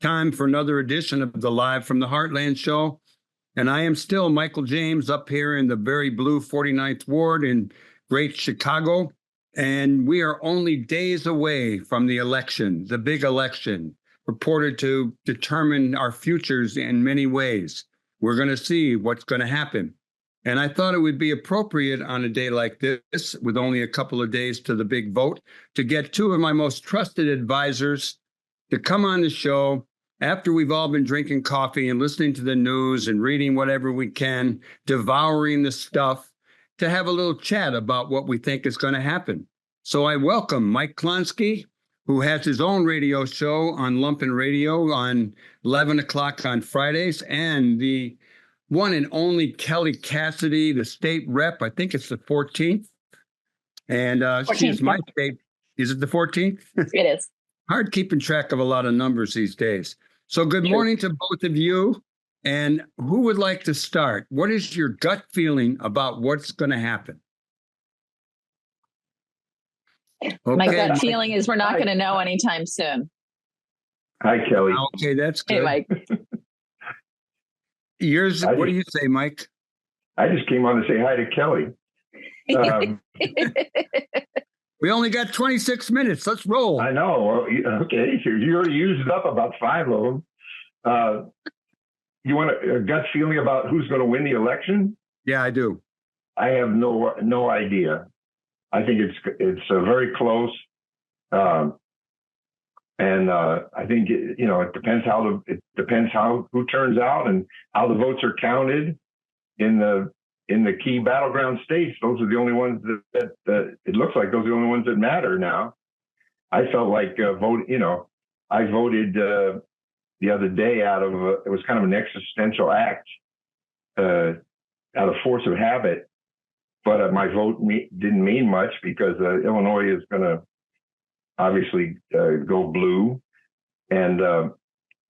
Time for another edition of the Live from the Heartland show. And I am still Michael James up here in the very blue 49th Ward in Great Chicago. And we are only days away from the election, the big election, purported to determine our futures in many ways. We're going to see what's going to happen. And I thought it would be appropriate on a day like this, with only a couple of days to the big vote, to get two of my most trusted advisors to come on the show after we've all been drinking coffee and listening to the news and reading whatever we can, devouring the stuff, to have a little chat about what we think is going to happen. So I welcome Mike Klonsky, who has his own radio show on Lumpen Radio on 11 o'clock on Fridays, and the one and only Kelly Cassidy, the state rep. I think it's the 14th. And she's my state. Is it the 14th? It is. Hard keeping track of a lot of numbers these days. So good morning to both of you. And who would like to start? What is your gut feeling about what's going to happen? Okay. My gut feeling is we're not going to know anytime soon. Hi, Kelly. Okay, that's good. Hey, Mike. Yours, what do you say, Mike? I just came on to say hi to Kelly. We only got 26 minutes. Let's roll. I know. Well, okay, so you already used up about 5 of them. You want a gut feeling about who's going to win the election? Yeah, I do. I have no idea. I think it's very close. And I think it depends who turns out and how the votes are counted in the key battleground states. Those are the only ones that it looks like those are the only ones that matter now. I felt like I voted the other day out of it was kind of an existential act out of force of habit, but my vote didn't mean much because Illinois is going to obviously go blue, and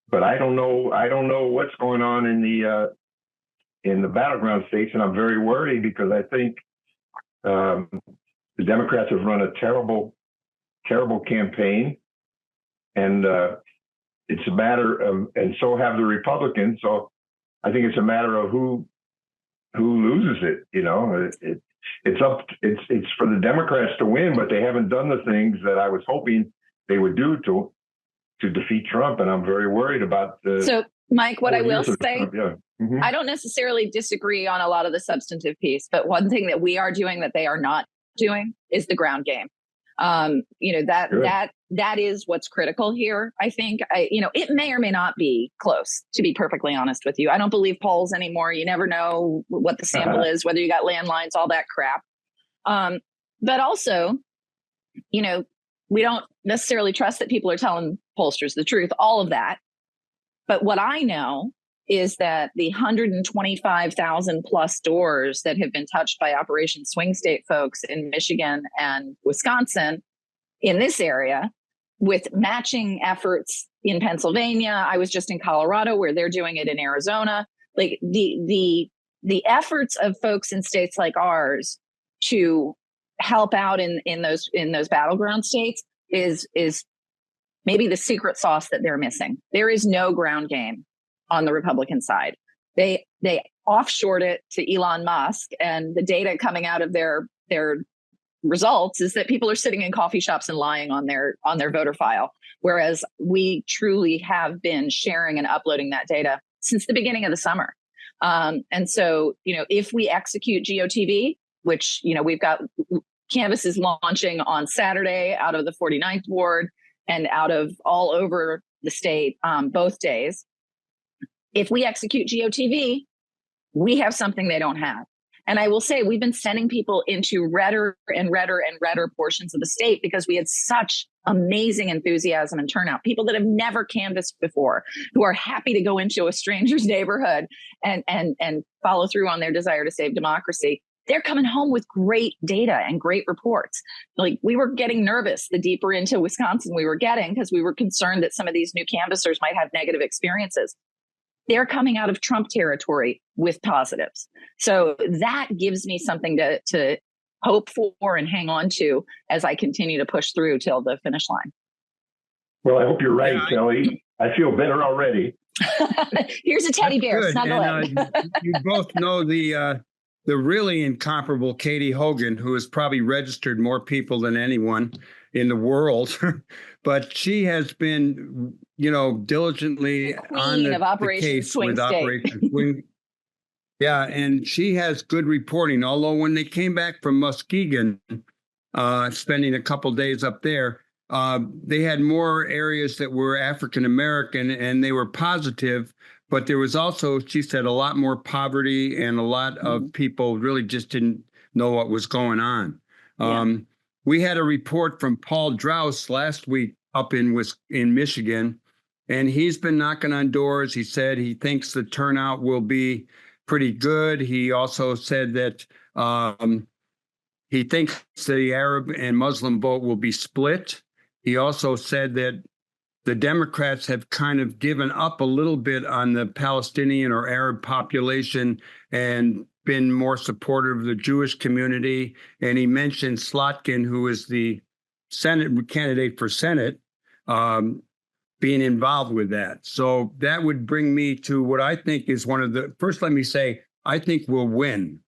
but I don't know what's going on in the battleground states, and I'm very worried because I think the Democrats have run a terrible campaign, and it's a matter of, and so have the Republicans. So I think it's a matter of who loses it. It's for the Democrats to win, but they haven't done the things that I was hoping they would do to defeat Trump, and I'm very worried about the. So, Mike, what I will say, Mm-hmm. I don't necessarily disagree on a lot of the substantive piece, but one thing that we are doing that they are not doing is the ground game. That is what's critical here. I think it may or may not be close, to be perfectly honest with you. I don't believe polls anymore. You never know what the sample is, whether you got landlines, all that crap. But also, we don't necessarily trust that people are telling pollsters the truth, all of that. But what I know is that the 125,000 plus doors that have been touched by Operation Swing State folks in Michigan and Wisconsin in this area, with matching efforts in Pennsylvania. I was just in Colorado where they're doing it in Arizona. Like the efforts of folks in states like ours to help out in those battleground states is maybe the secret sauce that they're missing. There is no ground game on the Republican side. They offshored it to Elon Musk, and the data coming out of their results is that people are sitting in coffee shops and lying on their voter file, whereas we truly have been sharing and uploading that data since the beginning of the summer. And so, if we execute GOTV, which, we've got canvases launching on Saturday out of the 49th Ward and out of all over the state, both days. If we execute GOTV, we have something they don't have. And I will say we've been sending people into redder and redder and redder portions of the state because we had such amazing enthusiasm and turnout. People that have never canvassed before, who are happy to go into a stranger's neighborhood and follow through on their desire to save democracy. They're coming home with great data and great reports. Like, we were getting nervous the deeper into Wisconsin we were getting because we were concerned that some of these new canvassers might have negative experiences. They're coming out of Trump territory with positives. So that gives me something to hope for and hang on to as I continue to push through till the finish line. Well, I hope you're right, Kelly. I feel better already. Here's a teddy bear. Good. Snuggle And, in. you both know the really incomparable Katie Hogan, who has probably registered more people than anyone in the world, but she has been, diligently on the case with Operation Swing. Yeah, and she has good reporting. Although when they came back from Muskegon, spending a couple days up there, they had more areas that were African American, and they were positive. But there was also, she said, a lot more poverty, and a lot of people really just didn't know what was going on. Yeah. We had a report from Paul Draus last week up in Michigan, and he's been knocking on doors. He said he thinks the turnout will be pretty good. He also said that he thinks the Arab and Muslim vote will be split. He also said that the Democrats have kind of given up a little bit on the Palestinian or Arab population and been more supportive of the Jewish community. And he mentioned Slotkin, who is the Senate candidate for Senate, being involved with that. So that would bring me to what I think is first, let me say, I think we'll win.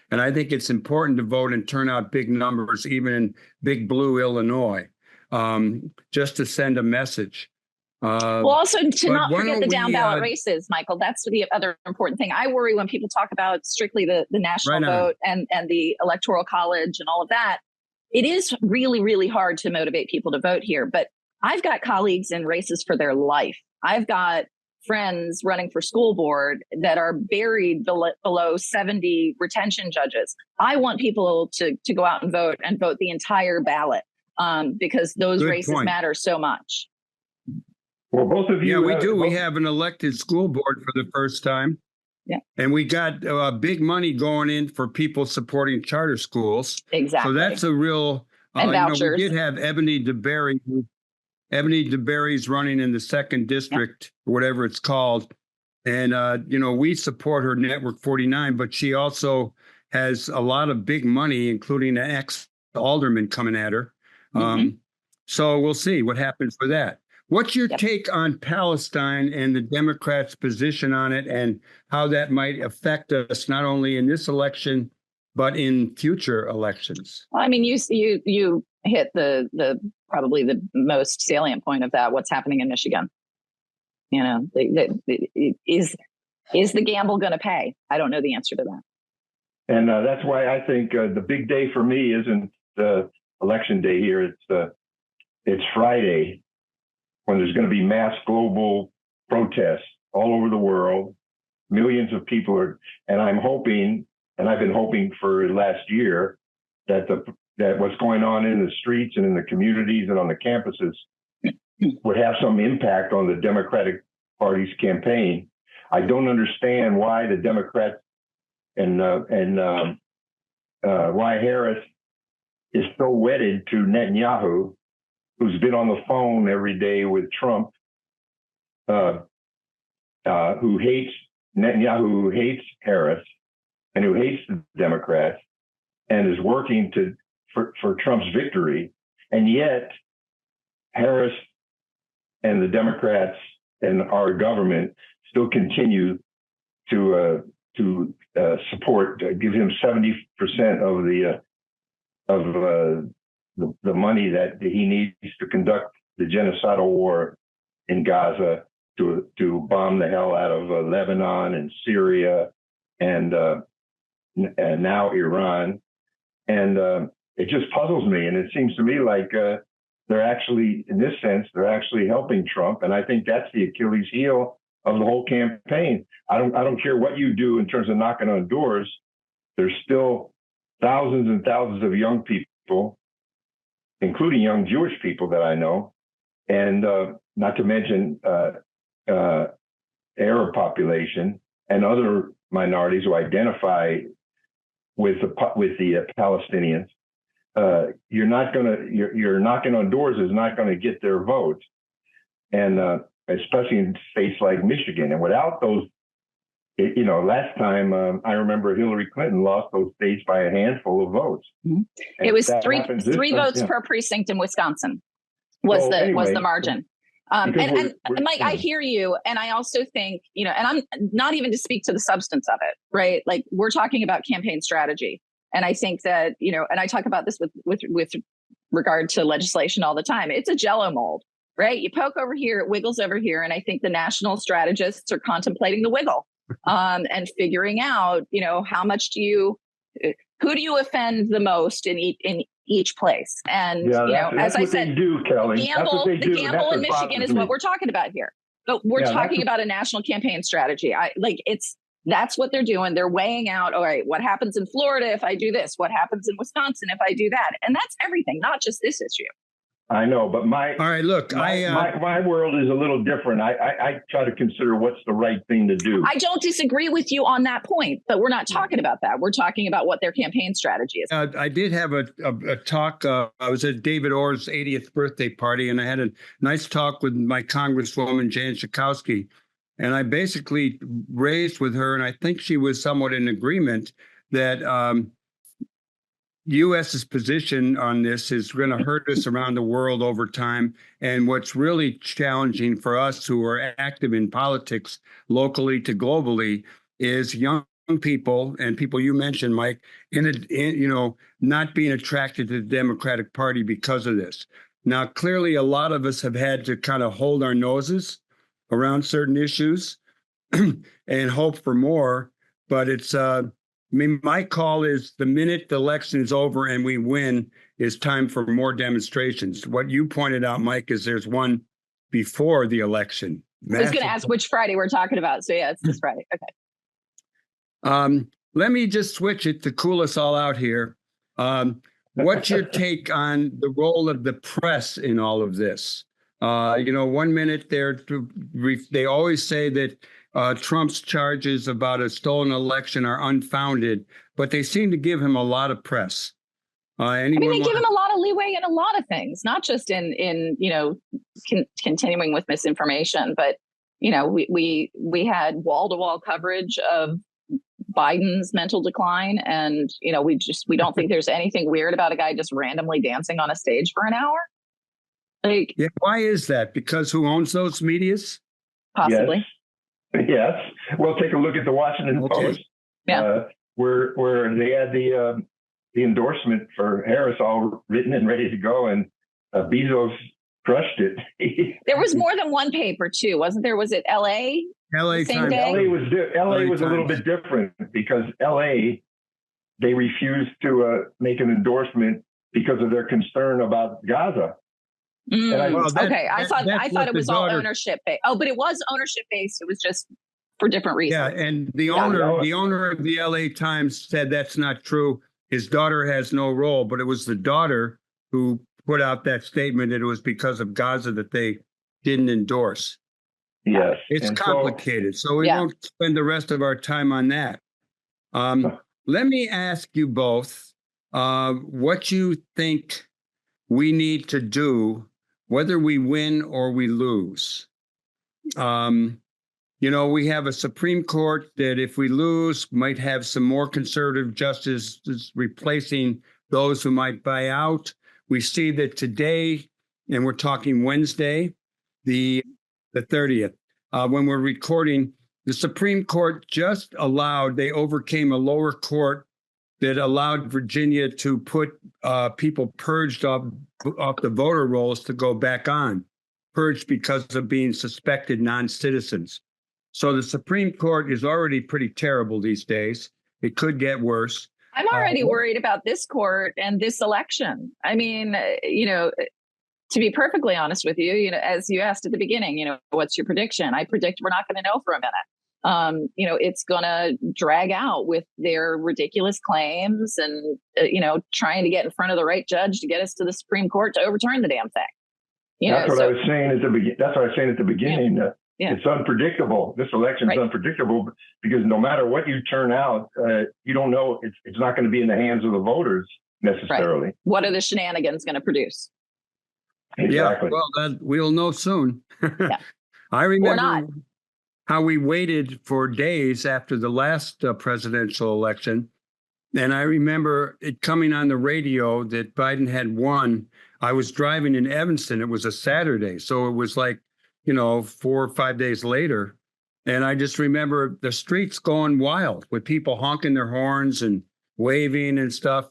And I think it's important to vote and turn out big numbers, even in big blue Illinois, just to send a message. Well, also to not forget the down ballot races, Michael. That's the other important thing. I worry when people talk about strictly the national vote and the electoral college and all of that. It is really, really hard to motivate people to vote here. But I've got colleagues in races for their life. I've got friends running for school board that are buried below 70 retention judges. I want people to go out and vote the entire ballot because those races matter so much. Well, both of you. Yeah, we do. We have an elected school board for the first time. Yeah. And we got big money going in for people supporting charter schools. Exactly. So that's a real, and vouchers. We did have Ebony DeBerry. Ebony DeBerry's running in the 2nd district, or whatever it's called. And, we support her Network 49, but she also has a lot of big money, including an ex-alderman coming at her. So we'll see what happens with that. What's your take on Palestine and the Democrats' position on it, and how that might affect us not only in this election but in future elections? Well, I mean, you hit the probably the most salient point of that. What's happening in Michigan? Is the gamble going to pay? I don't know the answer to that. And that's why I think the big day for me isn't election day here. It's Friday, when there's going to be mass global protests all over the world. Millions of people are, and I'm hoping, and I've been hoping for last year, that what's going on in the streets and in the communities and on the campuses would have some impact on the Democratic Party's campaign. I don't understand why the Democrats and why Harris is so wedded to Netanyahu, who's been on the phone every day with Trump, who hates Netanyahu, who hates Harris, and who hates the Democrats, and is working for Trump's victory. And yet, Harris and the Democrats and our government still continue to support, give him 70% of the money that he needs to conduct the genocidal war in Gaza, to bomb the hell out of Lebanon and Syria and now Iran. And it just puzzles me. And it seems to me like they're actually, in this sense, they're actually helping Trump. And I think that's the Achilles heel of the whole campaign. I don't care what you do in terms of knocking on doors. There's still thousands and thousands of young people, including young Jewish people that I know, and not to mention Arab population and other minorities who identify with the Palestinians. You're knocking on doors is not going to get their vote, and especially in states like Michigan. And without those, last time I remember Hillary Clinton lost those states by a handful of votes. Mm-hmm. It was three votes per precinct in Wisconsin was the margin. And Mike, I hear you. And I also think, and I'm not even to speak to the substance of it, right? Like we're talking about campaign strategy. And I think that, and I talk about this with regard to legislation all the time. It's a Jell-O mold, right? You poke over here, it wiggles over here. And I think the national strategists are contemplating the wiggle and figuring out, how much who do you offend the most in each place? And, as I said, Kelly. The gamble in Michigan is what we're talking about here. But we're talking about a national campaign strategy. That's what they're doing. They're weighing out, all right, what happens in Florida if I do this? What happens in Wisconsin if I do that? And that's everything, not just this issue. I know, but all right, look, my world is a little different. I try to consider what's the right thing to do. I don't disagree with you on that point, but we're not talking about that. We're talking about what their campaign strategy is. I did have a talk. I was at David Orr's 80th birthday party, and I had a nice talk with my Congresswoman, Jan Schakowsky. And I basically raised with her, and I think she was somewhat in agreement, that U.S.'s position on this is going to hurt us around the world over time. And what's really challenging for us who are active in politics locally to globally is young people and people you mentioned, Mike, not being attracted to the Democratic Party because of this. Now, clearly, a lot of us have had to kind of hold our noses around certain issues and hope for more. But it's my call is the minute the election is over and we win is time for more demonstrations. What you pointed out, Mike, is there's one before the election. I was going to ask which Friday we're talking about. So yeah, it's this Friday. Okay. Let me just switch it to cool us all out here. What's your take on the role of the press in all of this? 1 minute they always say that Trump's charges about a stolen election are unfounded, but they seem to give him a lot of press. They give him a lot of leeway in a lot of things, not just in continuing with misinformation, but we had wall-to-wall coverage of Biden's mental decline, and we don't think there's anything weird about a guy just randomly dancing on a stage for an hour. Why is that? Because who owns those medias? Possibly. Yes. Well, take a look at the Washington Post. Yeah. Where they had the endorsement for Harris all written and ready to go, and Bezos crushed it. There was more than one paper too, wasn't there? Was it L.A.? L.A. Times. L.A. was a little bit different because L.A. they refused to make an endorsement because of their concern about Gaza. I thought it was all ownership based. Oh, but it was ownership based. It was just for different reasons. Yeah, and the owner of the LA Times said that's not true. His daughter has no role, but it was the daughter who put out that statement that it was because of Gaza that they didn't endorse. Yes. It's complicated, so we won't spend the rest of our time on that. Let me ask you both what you think we need to do, whether we win or we lose. We have a Supreme Court that if we lose might have some more conservative justices replacing those who might buy out. We see that today, and we're talking Wednesday, the 30th, when we're recording, the Supreme Court they overcame a lower court that allowed Virginia to put people purged off the voter rolls to go back on, purged because of being suspected non-citizens. So the Supreme Court is already pretty terrible these days. It could get worse. I'm already worried about this court and this election. I mean, to be perfectly honest with you, as you asked at the beginning, what's your prediction? I predict we're not going to know for a minute. It's going to drag out with their ridiculous claims and, trying to get in front of the right judge to get us to the Supreme Court to overturn the damn thing. That's what I was saying at the beginning. It's unpredictable. This election is unpredictable because no matter what you turn out, you don't know. It's not going to be in the hands of the voters necessarily. Right. What are the shenanigans going to produce? Exactly. Yeah, well, we'll know soon. Yeah. I remember how we waited for days after the last presidential election. And I remember it coming on the radio that Biden had won. I was driving in Evanston. It was a Saturday. So it was like 4 or 5 days later. And I just remember the streets going wild with people honking their horns and waving and stuff.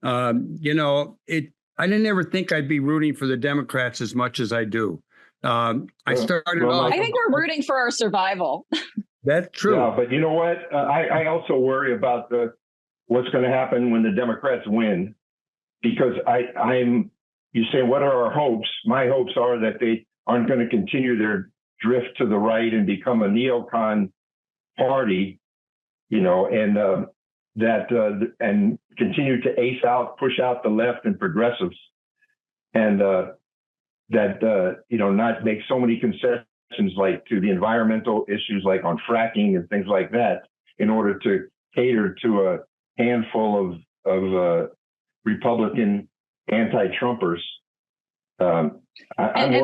I didn't ever think I'd be rooting for the Democrats as much as I do. I started off. I think we're rooting for our survival. That's true. Yeah, but you know what? I also worry about what's going to happen when the Democrats win, because you say, what are our hopes? My hopes are that they aren't going to continue their drift to the right and become a neocon party, and continue to push out the left and progressives, and not make so many concessions like to the environmental issues, like on fracking and things like that, in order to cater to a handful of Republican anti-Trumpers. And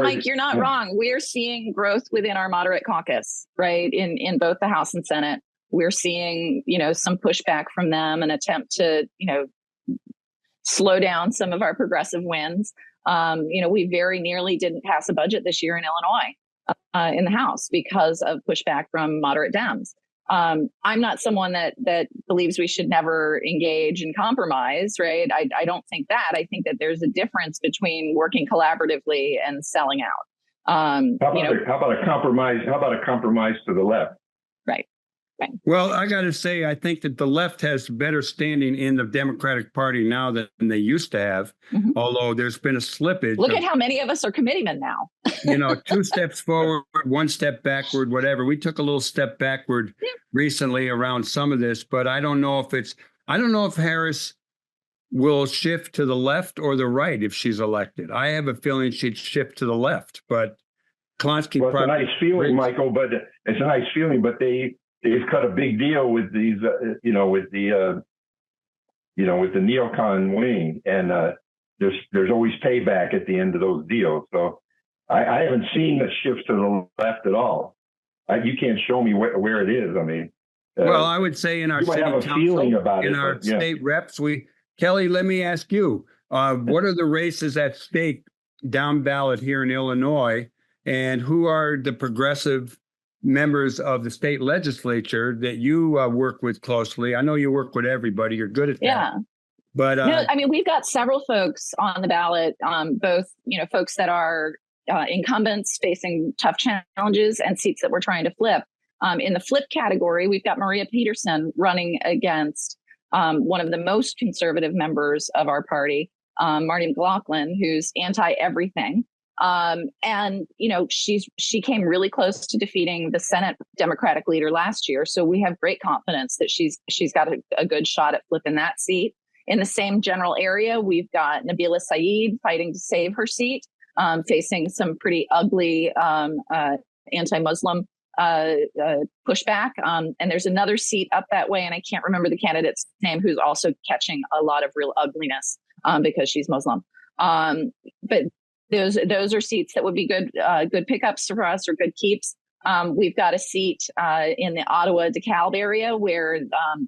Mike, you're not wrong. We're seeing growth within our moderate caucus, right? In both the House and Senate. We're seeing, some pushback from them, an attempt to, slow down some of our progressive wins. We very nearly didn't pass a budget this year in Illinois in the House because of pushback from moderate Dems. I'm not someone that believes we should never engage in compromise, right? I don't think that. I think that there's a difference between working collaboratively and selling out. How about a compromise? How about a compromise to the left? Right. Well, I got to say, I think that the left has better standing in the Democratic Party now than they used to have, although there's been a slippage. Look at how many of us are committeemen now. 2 steps forward, 1 step backward, whatever. We took a little step backward recently around some of this, but I don't know if Harris will shift to the left or the right if she's elected. I have a feeling she'd shift to the left, but Klonsky. Well, it's a nice feeling, Michael, but it's a nice feeling, but they've cut a big deal with these, with the neocon wing, and there's always payback at the end of those deals. So I haven't seen the shift to the left at all. You can't show me where it is. I mean, well, I would say in our city council, in our state reps, Kelly, let me ask you, what are the races at stake down ballot here in Illinois, and who are the progressive members of the state legislature that you work with closely? I know you work with everybody. You're good at that. Yeah. But we've got several folks on the ballot, both, folks that are incumbents facing tough challenges and seats that we're trying to flip. In the flip category, we've got Maria Peterson running against one of the most conservative members of our party, Marty McLaughlin, who's anti-everything. She came really close to defeating the Senate Democratic leader last year. So we have great confidence that she's got a good shot at flipping that seat. In the same general area, we've got Nabila Saeed fighting to save her seat, facing some pretty ugly anti-Muslim pushback. And there's another seat up that way, and I can't remember the candidate's name, who's also catching a lot of real ugliness because she's Muslim. But those are seats that would be good pickups for us, or good keeps. We've got a seat in the Ottawa-DeKalb area where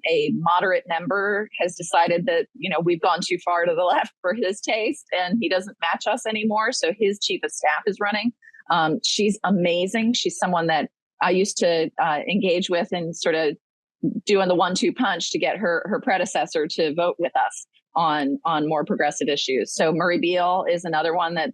a moderate member has decided that, we've gone too far to the left for his taste and he doesn't match us anymore. So his chief of staff is running. She's amazing. She's someone that I used to engage with and sort of doing the 1-2 punch to get her predecessor to vote with us on more progressive issues. So Murray Beale is another one that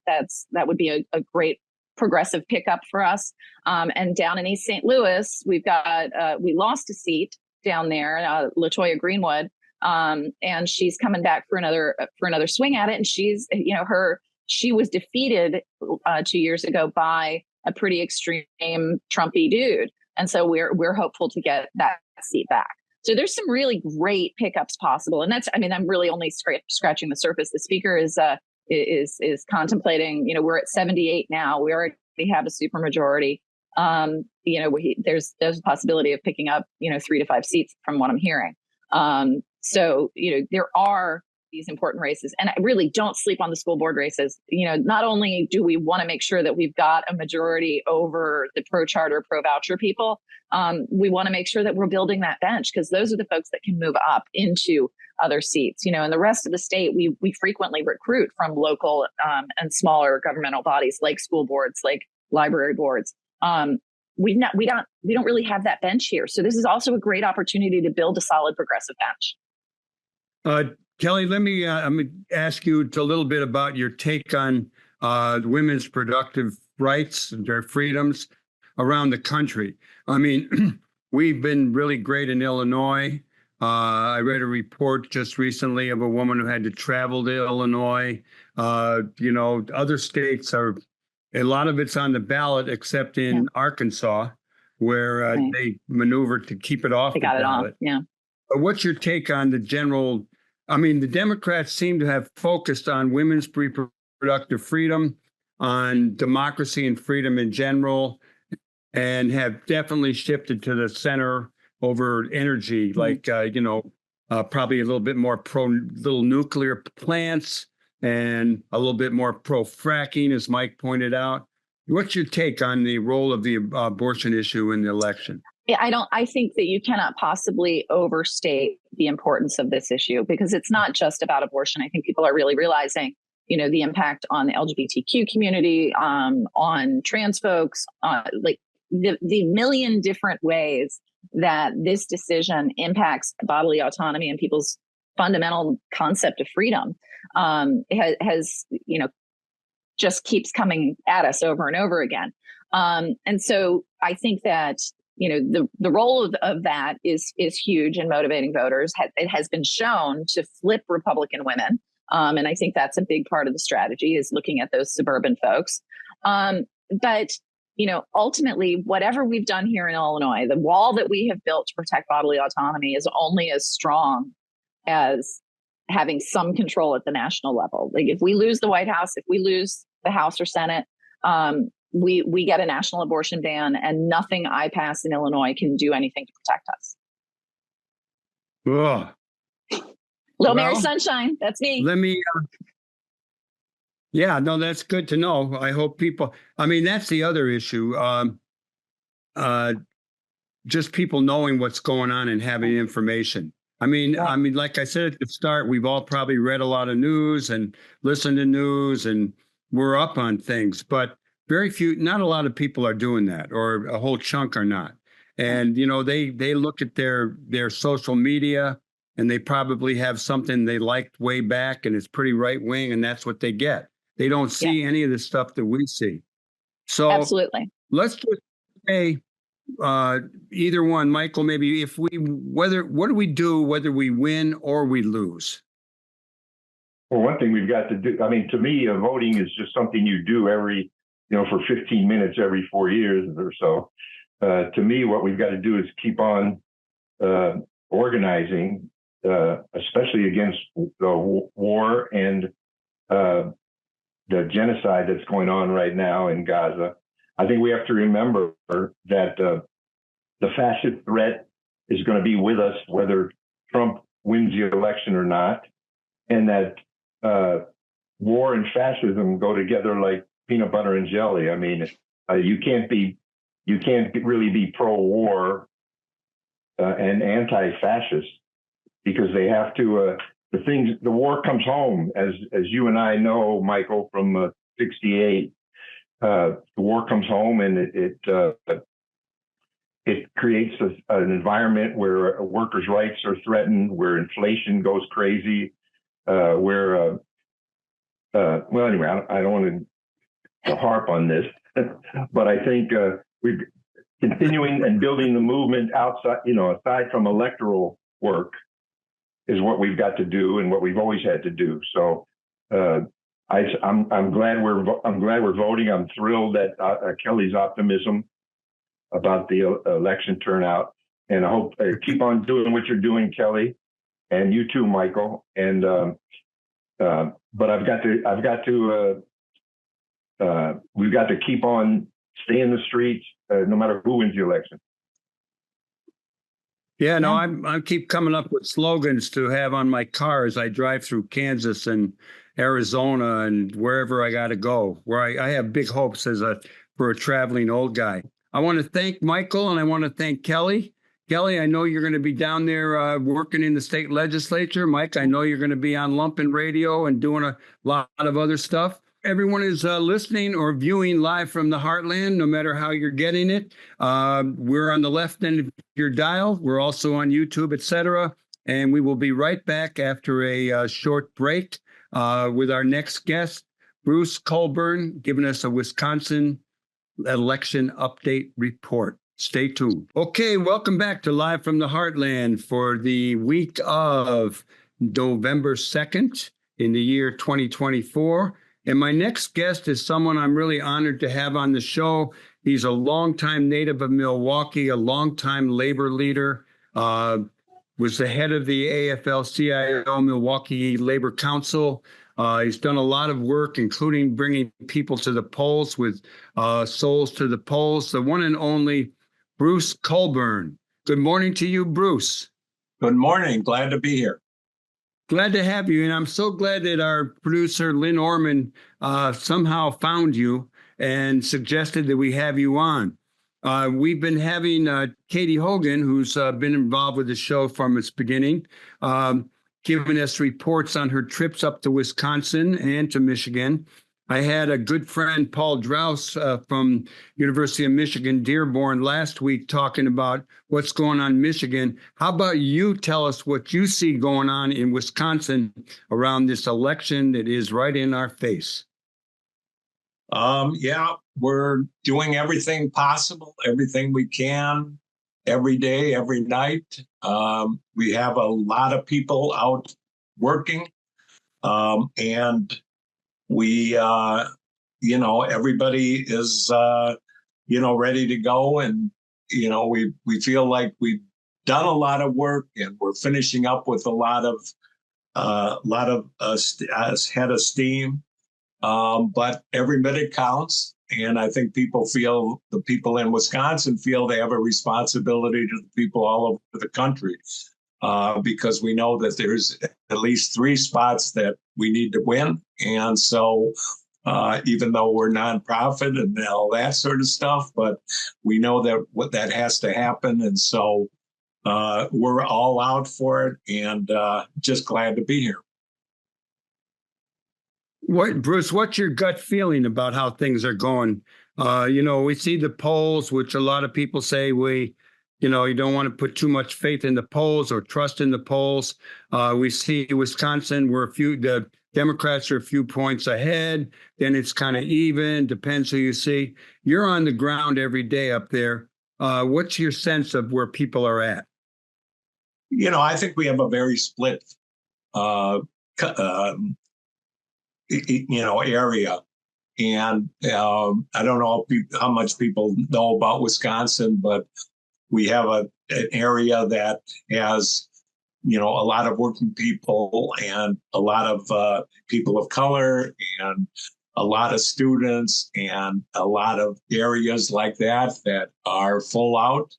would be a great progressive pickup for us. And down in East St. Louis, we've got we lost a seat down there, LaToya Greenwood, and she's coming back for another swing at it. And she's she was defeated 2 years ago by a pretty extreme Trumpy dude, and so we're hopeful to get that seat back. So there's some really great pickups possible. And I'm really only scratching the surface. The speaker is contemplating, we're at 78 now. We already have a supermajority. There's a possibility of picking up, 3 to 5 seats from what I'm hearing. So there are these important races, and I really don't sleep on the school board races. Not only do we want to make sure that we've got a majority over the pro-charter, pro-voucher people, we want to make sure that we're building that bench, because those are the folks that can move up into other seats. In the rest of the state, we frequently recruit from local and smaller governmental bodies like school boards, like library boards. We don't really have that bench here. So this is also a great opportunity to build a solid progressive bench. Kelly, let me ask you a little bit about your take on women's productive rights and their freedoms around the country. I mean, we've been really great in Illinois. I read a report just recently of a woman who had to travel to Illinois. Other states a lot of it's on the ballot, except in Arkansas, where they maneuvered to keep it off the ballot. Yeah. But what's your take on the general? I mean, the Democrats seem to have focused on women's reproductive freedom, on democracy and freedom in general, and have definitely shifted to the center over energy, like, probably a little bit more pro little nuclear plants and a little bit more pro fracking, as Mike pointed out. What's your take on the role of the abortion issue in the election? Yeah, I think that you cannot possibly overstate the importance of this issue, because it's not just about abortion. I think people are really realizing, the impact on the LGBTQ community, on trans folks, like the million different ways that this decision impacts bodily autonomy and people's fundamental concept of freedom, has just keeps coming at us over and over again. And so I think that, the role of that is huge in motivating voters. It has been shown to flip Republican women. And I think that's a big part of the strategy, is looking at those suburban folks. But ultimately, whatever we've done here in Illinois, the wall that we have built to protect bodily autonomy is only as strong as having some control at the national level. Like, if we lose the White House, if we lose the House or Senate, we get a national abortion ban, and nothing I pass in Illinois can do anything to protect us. Little Mary Sunshine, that's me. Let me. Yeah, no, that's good to know. I hope people. I mean, that's the other issue. Just people knowing what's going on and having information. I mean, like I said at the start, we've all probably read a lot of news and listened to news, and we're up on things, but not a lot of people are doing that, or a whole chunk are not. And, they look at their social media, and they probably have something they liked way back, and it's pretty right wing, and that's what they get. They don't see any of the stuff that we see. So absolutely. Let's just say, either one, Michael, maybe what do we do whether we win or we lose? Well, one thing we've got to do, I mean, to me, voting is just something you do for 15 minutes every 4 years or so. To me, what we've got to do is keep on organizing, especially against the war and the genocide that's going on right now in Gaza. I think we have to remember that the fascist threat is going to be with us whether Trump wins the election or not, and that war and fascism go together like peanut butter and jelly. I mean, you can't really be pro-war and anti-fascist, because they have to. The war comes home, as you and I know, Michael, from '68. The war comes home, and it creates an environment where workers' rights are threatened, where inflation goes crazy, anyway, I don't want to harp on this, but I think we're continuing and building the movement outside, aside from electoral work, is what we've got to do and what we've always had to do. So I'm glad we're voting. I'm thrilled at Kelly's optimism about the election turnout, and I hope keep on doing what you're doing, Kelly, and you too, Michael. And but we've got to keep on staying in the streets, no matter who wins the election. Yeah, no, I keep coming up with slogans to have on my car as I drive through Kansas and Arizona and wherever I got to go, where I have big hopes for a traveling old guy. I want to thank Michael, and I want to thank Kelly. Kelly, I know you're going to be down there working in the state legislature. Mike, I know you're going to be on Lumpen Radio and doing a lot of other stuff. everyone is listening or viewing live from the Heartland, no matter how you're getting it. We're on the left end of your dial. We're also on YouTube, etc. And we will be right back after a short break with our next guest, Bruce Colburn, giving us a Wisconsin election update report. Stay tuned. Okay, welcome back to Live from the Heartland for the week of November 2nd in the year 2024. And my next guest is someone I'm really honored to have on the show. He's a longtime native of Milwaukee, a longtime labor leader, was the head of the AFL-CIO Milwaukee Labor Council. He's done a lot of work, including bringing people to the polls with Souls to the Polls. The one and only Bruce Colburn. Good morning to you, Bruce. Good morning. Glad to be here. Glad to have you. And I'm so glad that our producer, Lynn Orman, somehow found you and suggested that we have you on. We've been having Katie Hogan, who's been involved with the show from its beginning, giving us reports on her trips up to Wisconsin and to Michigan. I had a good friend, Paul Draus from University of Michigan, Dearborn, last week talking about what's going on in Michigan. How about you tell us what you see going on in Wisconsin around this election that is right in our face? Yeah, we're doing everything possible, everything we can, every day, every night. We have a lot of people out working, and we, everybody is, ready to go. And, we feel like we've done a lot of work and we're finishing up with a lot of head of steam. But every minute counts. And I think the people in Wisconsin feel they have a responsibility to the people all over the country, because we know that there's at least 3 spots that we need to win. And so even though we're nonprofit and all that sort of stuff, but we know that that has to happen. And so we're all out for it, and just glad to be here. Bruce, what's your gut feeling about how things are going? We see the polls, which a lot of people say you don't want to put too much faith in the polls or trust in the polls. We see Wisconsin, the Democrats are a few points ahead. Then it's kind of even, depends who you see. You're on the ground every day up there. What's your sense of where people are at? I think we have a very split area. And I don't know how much people know about Wisconsin, but we have an area that has, a lot of working people and a lot of people of color and a lot of students and a lot of areas like that are full out.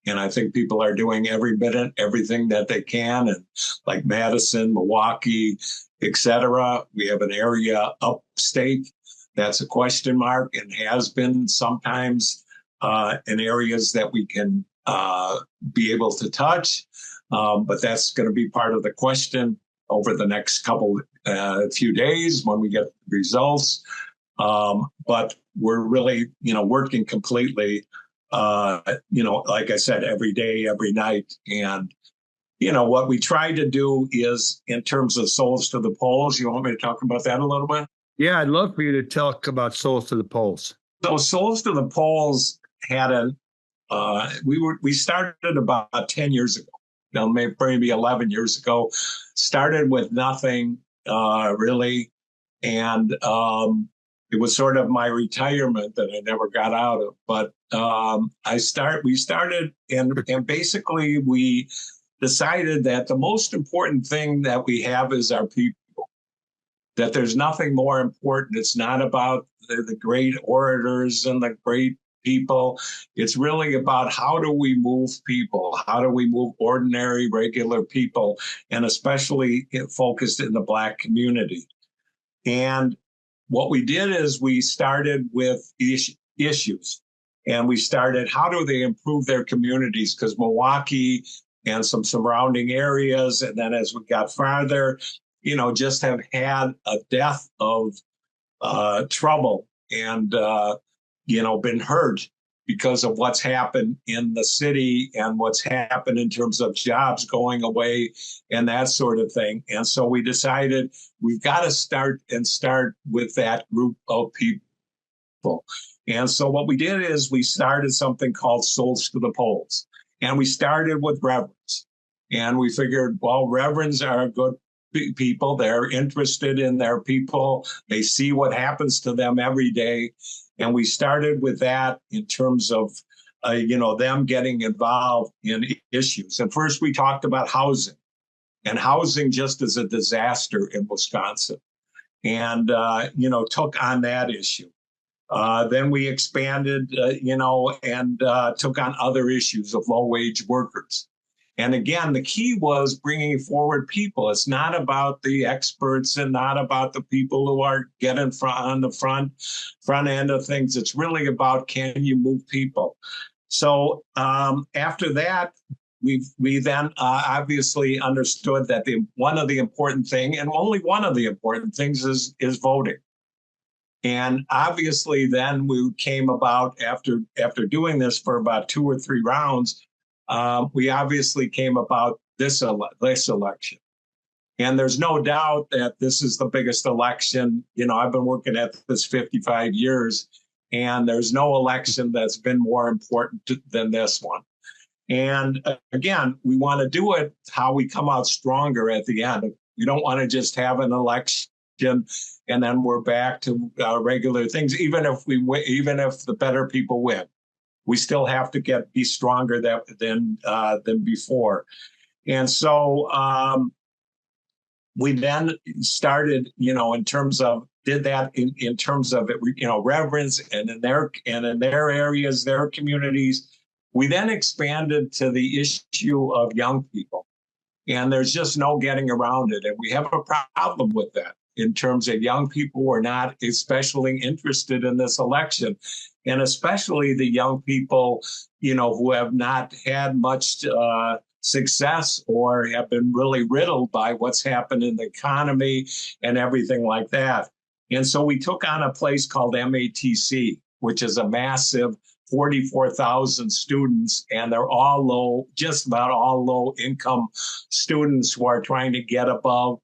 And I think people are doing everything that they can. And like Madison, Milwaukee, etc. We have an area upstate that's a question mark and has been sometimes in areas that we can be able to touch. But that's going to be part of the question over the next few days when we get the results. But we're really, working completely, like I said, every day, every night. And what we try to do is, in terms of Souls to the Polls, you want me to talk about that a little bit? Yeah, I'd love for you to talk about Souls to the Polls. So Souls to the Polls had we started about 10 years ago, maybe 11 years ago, started with nothing really. And it was sort of my retirement that I never got out of. But we started and basically we decided that the most important thing that we have is our people, that there's nothing more important. It's not about the great orators and the great people. It's really about how do we move people? How do we move ordinary, regular people, and especially focused in the Black community? And what we did is we started with issues. And we started, how do they improve their communities? Because Milwaukee and some surrounding areas, and then as we got farther, just have had a death of trouble and, been hurt because of what's happened in the city and what's happened in terms of jobs going away and that sort of thing. And so we decided we've got to start with that group of people. And so what we did is we started something called Souls to the Polls. And we started with reverends. And we figured, well, reverends are good people. They're interested in their people. They see what happens to them every day. And we started with that in terms of, them getting involved in issues. And first we talked about housing, and housing just is a disaster in Wisconsin, and, took on that issue. Then we expanded, and took on other issues of low-wage workers. And again, the key was bringing forward people. It's not about the experts and not about the people who are getting on the front end of things. It's really about, can you move people? So after that, we then obviously understood that one of the important thing, and only one of the important things, is voting. And obviously, then we came about after doing this for about 2 or 3 rounds. We obviously came about this election. And there's no doubt that this is the biggest election. I've been working at this 55 years, and there's no election that's been more important than this one. And again, we want to do it how we come out stronger at the end. We don't want to just have an election and then we're back to regular things. Even if the better people win, we still have to be stronger than before. And so we then started, in terms of did that in terms of reverence and in their areas, their communities. We then expanded to the issue of young people, and there's just no getting around it. And we have a problem with that in terms of young people who are not especially interested in this election, and especially the young people, who have not had much success or have been really riddled by what's happened in the economy and everything like that. And so we took on a place called MATC, which is a massive 44,000 students, and they're all just about all low income students who are trying to get above,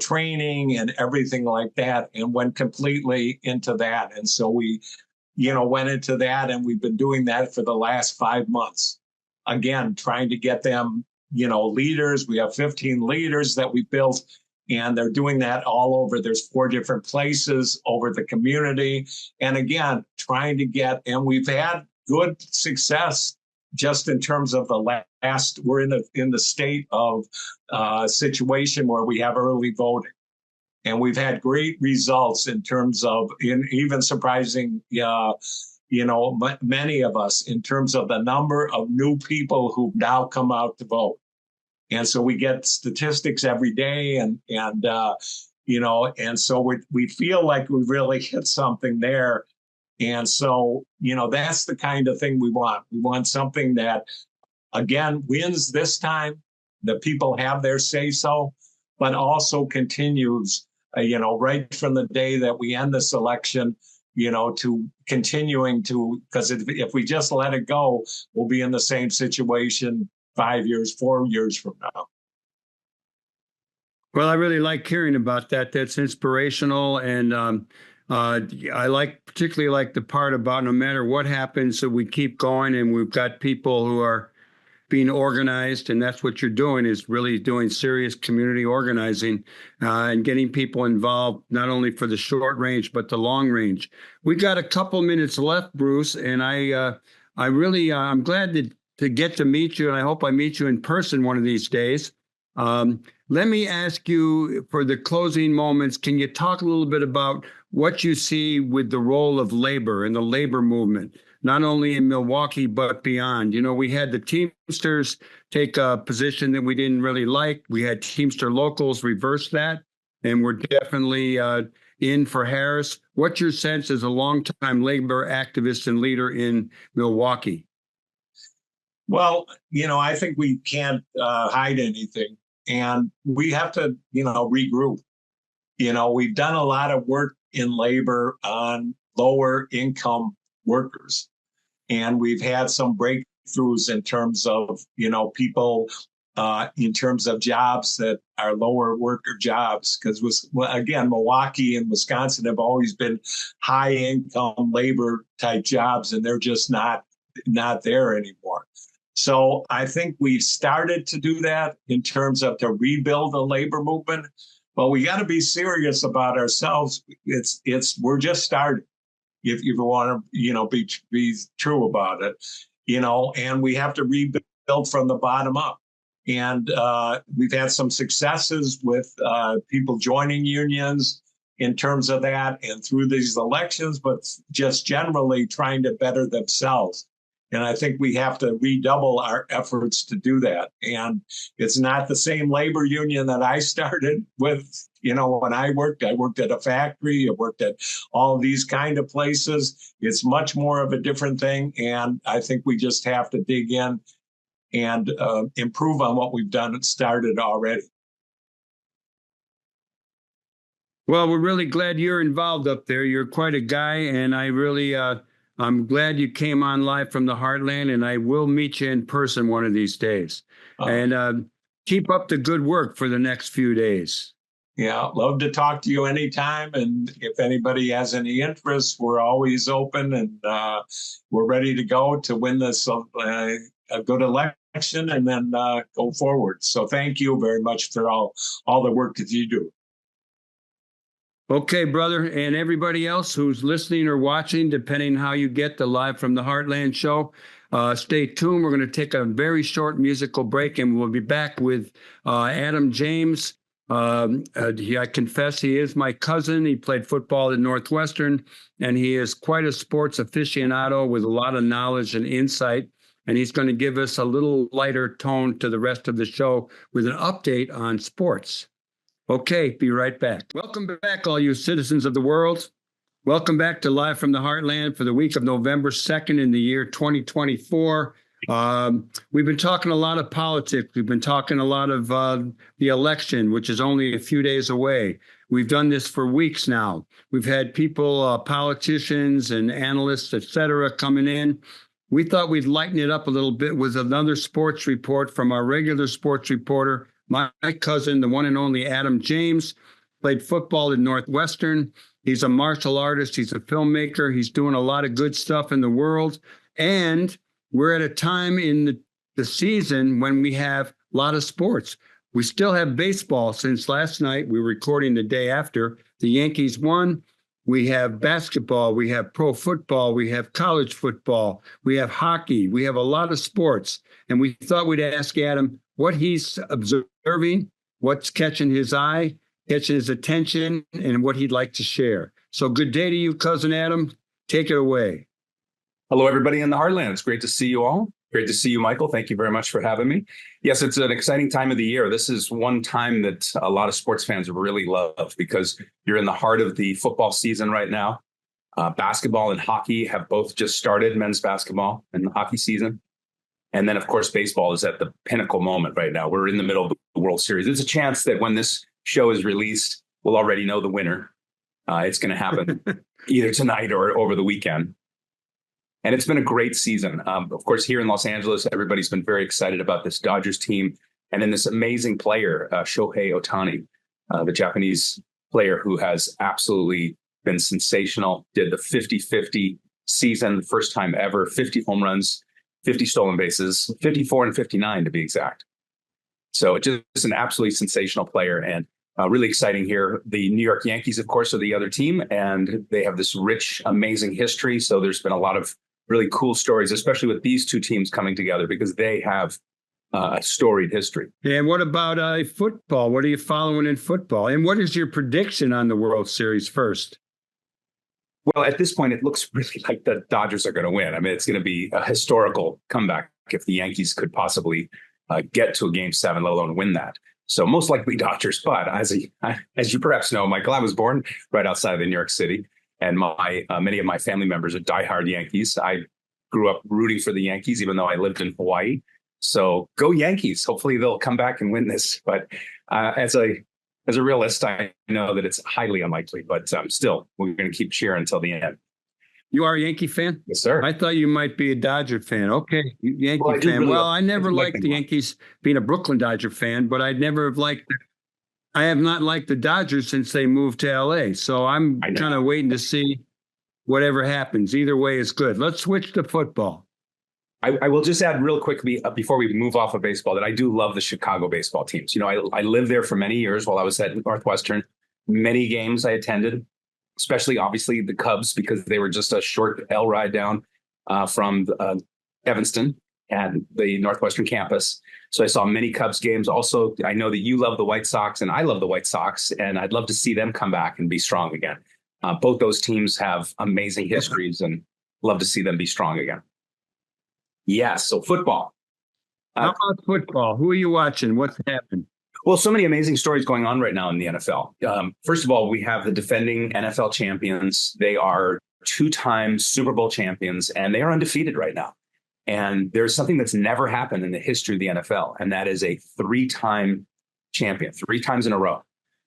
training and everything like that, and went completely into that. And so we, went into that, and we've been doing that for the last 5 months. Again, trying to get them, leaders. We have 15 leaders that we built, and they're doing that all over. There's 4 different places over the community. And again, trying to get, and we've had good success just in terms of the last, we're in the state of situation where we have early voting. And we've had great results in terms of, even surprising, many of us, in terms of the number of new people who've now come out to vote. And so we get statistics every day, and so we feel like we really hit something there. And so, that's the kind of thing we want. We want something that, again, wins this time, that people have their say-so, but also continues, right from the day that we end this election, to continuing to, because if we just let it go, we'll be in the same situation 5 years, 4 years from now. Well, I really like hearing about that. That's inspirational. And I particularly like the part about no matter what happens, so we keep going, and we've got people who are being organized, and that's what you're doing, is really doing serious community organizing and getting people involved, not only for the short range, but the long range. We got a couple minutes left, Bruce, and I'm glad to get to meet you, and I hope I meet you in person one of these days. Let me ask you, for the closing moments, can you talk a little bit about what you see with the role of labor and the labor movement, not only in Milwaukee, but beyond? We had the Teamsters take a position that we didn't really like. We had Teamster locals reverse that, and we're definitely in for Harris. What's your sense as a longtime labor activist and leader in Milwaukee? Well, I think we can't hide anything, and we have to, regroup. we've done a lot of work in labor on lower income workers. And we've had some breakthroughs in terms of, people in terms of jobs that are lower worker jobs. Because, again, Milwaukee and Wisconsin have always been high income labor type jobs, and they're just not there anymore. So I think we've started to do that in terms of to rebuild the labor movement. But we got to be serious about ourselves. We're just starting. If you want to, be true about it, and we have to rebuild from the bottom up. And we've had some successes with people joining unions in terms of that and through these elections, but just generally trying to better themselves. And I think we have to redouble our efforts to do that. And it's not the same labor union that I started with. When I worked at a factory, I worked at all these kind of places. It's much more of a different thing. And I think we just have to dig in and improve on what we've done and started already. Well, we're really glad you're involved up there. You're quite a guy, and I'm glad you came on live from the Heartland, and I will meet you in person one of these days. And keep up the good work for the next few days. Yeah, love to talk to you anytime. And if anybody has any interest, we're always open, and we're ready to go to win this a good election and then go forward. So thank you very much for all the work that you do. Okay, brother, and everybody else who's listening or watching, depending how you get the Live from the Heartland show, stay tuned. We're going to take a very short musical break, and we'll be back with Adam James. I confess he is my cousin. He played football at Northwestern, and he is quite a sports aficionado with a lot of knowledge and insight. And he's going to give us a little lighter tone to the rest of the show with an update on sports. Okay, be right back. Welcome back, all you citizens of the world. Welcome back to Live from the Heartland for the week of November 2nd in the year 2024. We've been talking a lot of politics. We've been talking a lot of the election, which is only a few days away. We've done this for weeks now. We've had people, politicians and analysts, et cetera, coming in. We thought we'd lighten it up a little bit with another sports report from our regular sports reporter, my cousin, the one and only Adam James. Played football at Northwestern. He's a martial artist. He's a filmmaker. He's doing a lot of good stuff in the world. And we're at a time in the season when we have a lot of sports. We still have baseball since last night. We're recording the day after. The Yankees won. We have basketball. We have pro football. We have college football. We have hockey. We have a lot of sports. And we thought we'd ask Adam what he's observing, what's catching his eye, catching his attention, and what he'd like to share. So good day to you, Cousin Adam. Take it away. Hello, everybody in the Heartland. It's great to see you all. Great to see you, Michael. Thank you very much for having me. Yes, it's an exciting time of the year. This is one time that a lot of sports fans really love because you're in the heart of the football season right now. Basketball and hockey have both just started, men's basketball and the hockey season. And then, of course, baseball is at the pinnacle moment right now. We're in the middle of the World Series. There's a chance that when this show is released, we'll already know the winner. It's going to happen either tonight or over the weekend. And it's been a great season. Of course, here in Los Angeles, everybody's been very excited about this Dodgers team. And then this amazing player, Shohei Ohtani, the Japanese player who has absolutely been sensational, did the 50-50 season, the first time ever, 50 home runs, 50 stolen bases, 54 and 59 to be exact. So it's just an absolutely sensational player and really exciting here. The New York Yankees, of course, are the other team, and they have this rich, amazing history. So there's been a lot of really cool stories, especially with these two teams coming together because they have a storied history. And what about football? What are you following in football? And what is your prediction on the World Series first? Well, at this point, it looks really like the Dodgers are going to win. I mean, it's going to be a historical comeback if the Yankees could possibly get to a Game 7, let alone win that. So most likely Dodgers. But as you perhaps know, Michael, I was born right outside of New York City, and many of my family members are diehard Yankees. I grew up rooting for the Yankees, even though I lived in Hawaii. So go Yankees. Hopefully they'll come back and win this. But as a as a realist, I know that it's highly unlikely, but still, we're going to keep cheering until the end. You are a Yankee fan? Yes, sir. I thought you might be a Dodger fan. Okay, Yankee Well, fan. really I never liked the Yankees, being a Brooklyn Dodger fan, but I have not liked the Dodgers since they moved to LA. So I'm kind of waiting to see whatever happens. Either way is good. Let's switch to football. I will just add real quickly before we move off of baseball that I do love the Chicago baseball teams. I lived there for many years while I was at Northwestern. Many games I attended, especially obviously the Cubs, because they were just a short L ride down from Evanston and the Northwestern campus. So I saw many Cubs games. Also, I know that you love the White Sox and I love the White Sox, and I'd love to see them come back and be strong again. Both those teams have amazing histories and love to see them be strong again. Yes. So football. How about football? Who are you watching? What's happening? Well, so many amazing stories going on right now in the NFL. First of all, we have the defending NFL champions. They are 2-time Super Bowl champions, and they are undefeated right now. And there's something that's never happened in the history of the NFL, and that is a 3-time champion, 3 times in a row.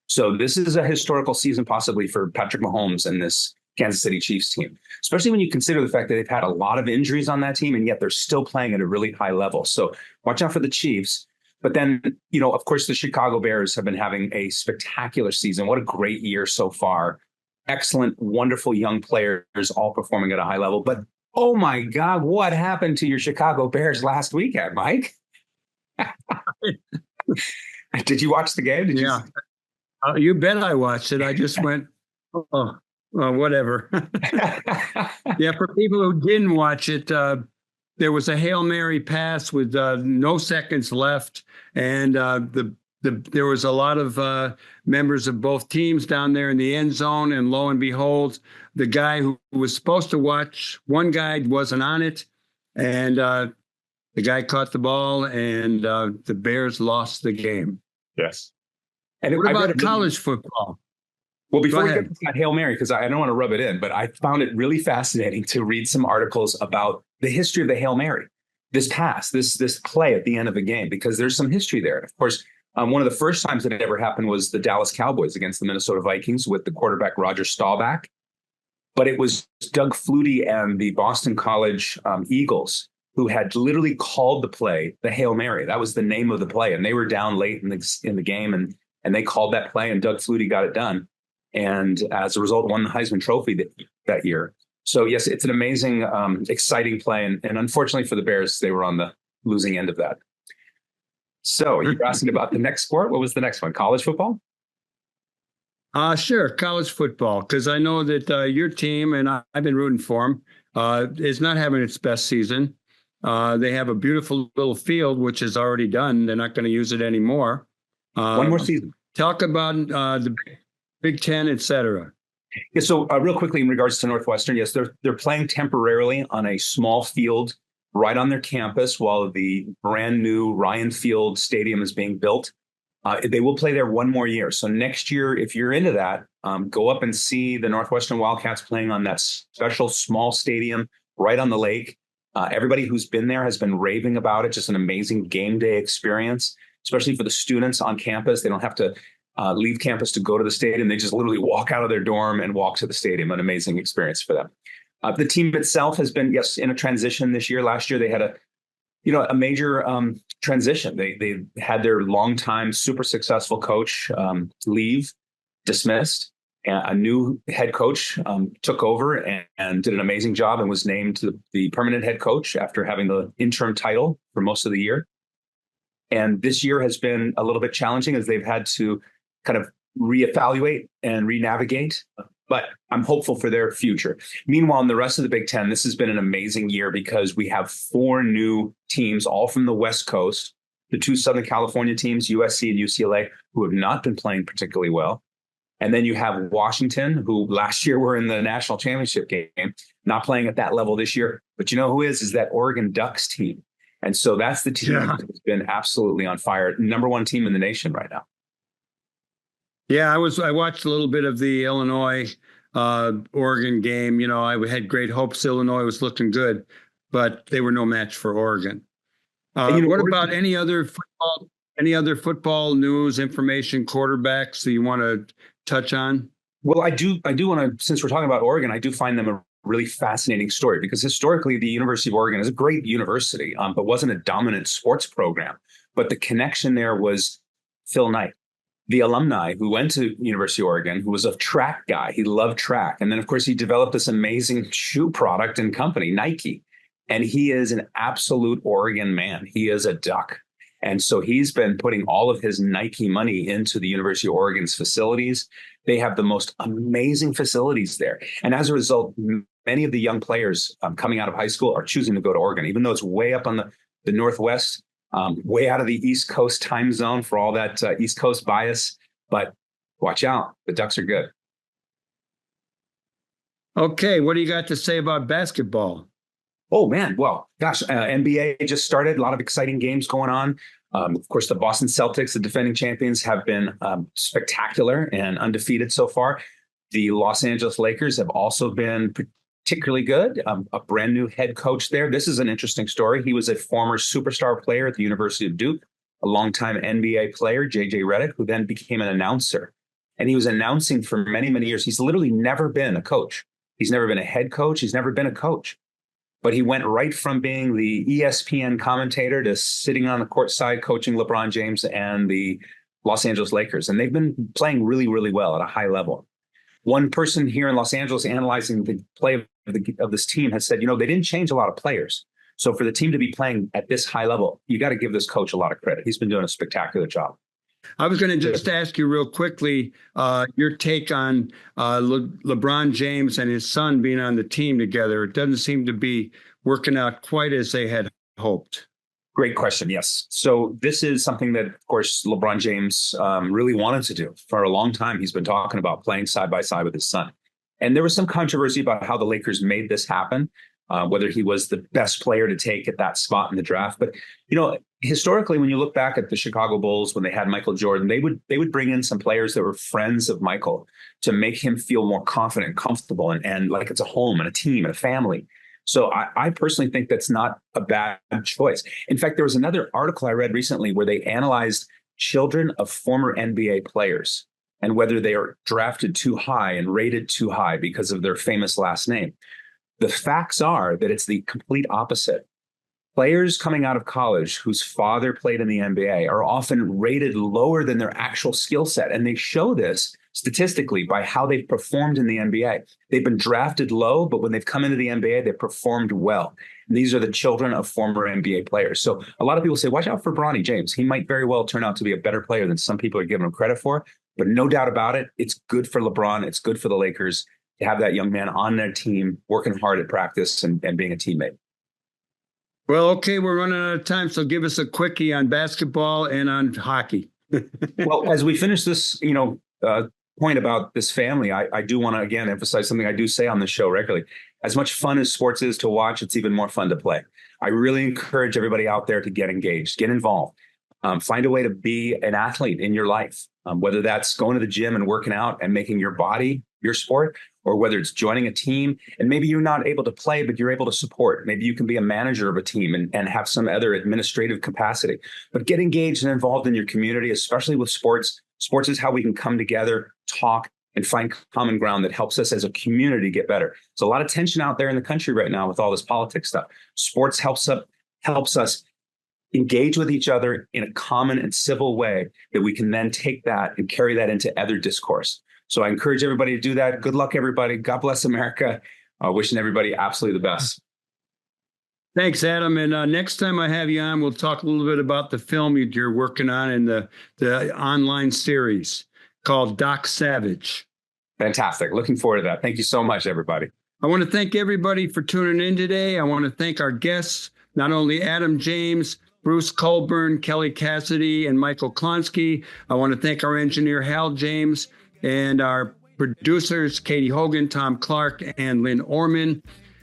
So this is a historical season possibly for Patrick Mahomes and this Kansas City Chiefs team, especially when you consider the fact that they've had a lot of injuries on that team, and yet they're still playing at a really high level. So watch out for the Chiefs. But then, of course, the Chicago Bears have been having a spectacular season. What a great year so far. Excellent, wonderful young players all performing at a high level. But, oh, my God, what happened to your Chicago Bears last weekend, Mike? Did you watch the game? You bet I watched it. I just went, whatever. Yeah, for people who didn't watch it, there was a Hail Mary pass with no seconds left, and there was a lot of members of both teams down there in the end zone, and lo and behold, the guy who was supposed to watch, one guy wasn't on it, and the guy caught the ball, and the Bears lost the game. Yes. And what about college football? Well, before we get to that Hail Mary, because I don't want to rub it in, but I found it really fascinating to read some articles about the history of the Hail Mary, this pass, this play at the end of the game, because there's some history there. And of course, one of the first times that it ever happened was the Dallas Cowboys against the Minnesota Vikings with the quarterback Roger Staubach. But it was Doug Flutie and the Boston College Eagles who had literally called the play the Hail Mary. That was the name of the play. And they were down late in the game, and they called that play, and Doug Flutie got it done. And as a result, won the Heisman Trophy that year. So, yes, it's an amazing, exciting play. And unfortunately for the Bears, they were on the losing end of that. So you're asking about the next sport. What was the next one? College football? Sure. College football. Because I know that your team, and I've been rooting for them, is not having its best season. They have a beautiful little field, which is already done. They're not going to use it anymore. One more season. Talk about the Big Ten, et cetera. Yeah, so real quickly in regards to Northwestern, yes, they're playing temporarily on a small field right on their campus while the brand new Ryan Field Stadium is being built. They will play there one more year. So next year, if you're into that, go up and see the Northwestern Wildcats playing on that special small stadium right on the lake. Everybody who's been there has been raving about it. Just an amazing game day experience, especially for the students on campus. They don't have to leave campus to go to the stadium. They just literally walk out of their dorm and walk to the stadium. An amazing experience for them. The team itself has been, yes, in a transition this year. Last year, they had a major transition. They had their longtime super successful coach leave, dismissed. A new head coach took over and did an amazing job and was named the permanent head coach after having the interim title for most of the year. And this year has been a little bit challenging as they've had to kind of reevaluate and renavigate. But I'm hopeful for their future. Meanwhile, in the rest of the Big Ten, this has been an amazing year because we have 4 new teams, all from the West Coast, the 2 Southern California teams, USC and UCLA, who have not been playing particularly well. And then you have Washington, who last year were in the national championship game, not playing at that level this year. But you know who is that Oregon Ducks team. And so that's the team that's been absolutely on fire. Number 1 team in the nation right now. Yeah, I watched a little bit of the Illinois Oregon game. You know, I had great hopes Illinois was looking good, but they were no match for Oregon. What about any other football Any other football news, information, quarterbacks that you want to touch on? Well, I do want to, since we're talking about Oregon, I do find them a really fascinating story because historically the University of Oregon is a great university, but wasn't a dominant sports program. But the connection there was Phil Knight, the alumni who went to University of Oregon, who was a track guy. He loved track. And then, of course, he developed this amazing shoe product and company, Nike. And he is an absolute Oregon man. He is a duck. And so he's been putting all of his Nike money into the University of Oregon's facilities. They have the most amazing facilities there. And as a result, many of the young players coming out of high school are choosing to go to Oregon, even though it's way up on the Northwest, way out of the East Coast time zone for all that East Coast bias. But watch out, the Ducks are good. Okay, what do you got to say about basketball? Oh, man. Well, gosh, NBA just started. A lot of exciting games going on. Of course, the Boston Celtics, the defending champions, have been spectacular and undefeated so far. The Los Angeles Lakers have also been particularly good. A brand new head coach there. This is an interesting story. He was a former superstar player at the University of Duke, a longtime NBA player, J.J. Redick, who then became an announcer. And he was announcing for many, many years. He's literally never been a coach. He's never been a head coach. He's never been a coach. But he went right from being the ESPN commentator to sitting on the court side coaching LeBron James and the Los Angeles Lakers. And they've been playing really, really well at a high level. One person here in Los Angeles analyzing the play of this team has said, they didn't change a lot of players. So for the team to be playing at this high level, you got to give this coach a lot of credit. He's been doing a spectacular job. I was going to just ask you real quickly your take on LeBron James and his son being on the team together. It doesn't seem to be working out quite as they had hoped. Great question. Yes. So this is something that, of course, LeBron James really wanted to do for a long time. He's been talking about playing side by side with his son. And there was some controversy about how the Lakers made this happen, whether he was the best player to take at that spot in the draft. But, historically, when you look back at the Chicago Bulls, when they had Michael Jordan, they would bring in some players that were friends of Michael to make him feel more confident, comfortable, and like it's a home and a team and a family. So I personally think that's not a bad choice. In fact, there was another article I read recently where they analyzed children of former NBA players and whether they are drafted too high and rated too high because of their famous last name. The facts are that it's the complete opposite. Players coming out of college whose father played in the NBA are often rated lower than their actual skill set. And they show this statistically by how they've performed in the NBA. They've been drafted low, but when they've come into the NBA, they've performed well. And these are the children of former NBA players. So a lot of people say, watch out for Bronny James. He might very well turn out to be a better player than some people are giving him credit for. But no doubt about it, it's good for LeBron. It's good for the Lakers to have that young man on their team, working hard at practice and being a teammate. Well, okay, we're running out of time, so give us a quickie on basketball and on hockey. Well, as we finish this, point about this family, I do want to, again, emphasize something I do say on the show regularly. As much fun as sports is to watch, it's even more fun to play. I really encourage everybody out there to get engaged, get involved, find a way to be an athlete in your life, whether that's going to the gym and working out and making your body your sport, or whether it's joining a team and maybe you're not able to play, but you're able to support. Maybe you can be a manager of a team and have some other administrative capacity, but get engaged and involved in your community, especially with sports. Sports is how we can come together, talk, and find common ground that helps us as a community get better. There's a lot of tension out there in the country right now with all this politics stuff. Sports helps us engage with each other in a common and civil way that we can then take that and carry that into other discourse. So I encourage everybody to do that. Good luck, everybody. God bless America. Wishing everybody absolutely the best. Thanks, Adam. And next time I have you on, we'll talk a little bit about the film you're working on in the online series called Doc Savage. Fantastic. Looking forward to that. Thank you so much, everybody. I want to thank everybody for tuning in today. I want to thank our guests, not only Adam James, Bruce Colburn, Kelly Cassidy, and Michael Klonsky. I want to thank our engineer, Hal James, and our producers, Katie Hogan, Tom Clark, and Lynn Orman.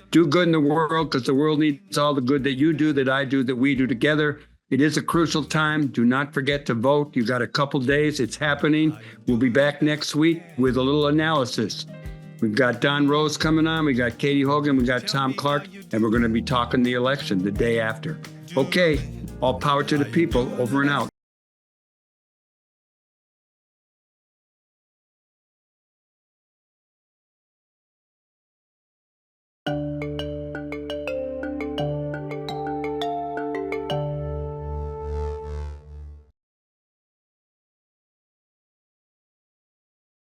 Do good in the world because the world needs all the good that you do, that I do, that we do together. It is a crucial time. Do not forget to vote. You got a couple days. It's happening. We'll be back next week with a little analysis. We've got Don Rose coming on. We got Katie Hogan. We got Tom Clark. And we're going to be talking the election the day after. Okay. All power to the people. Over and out.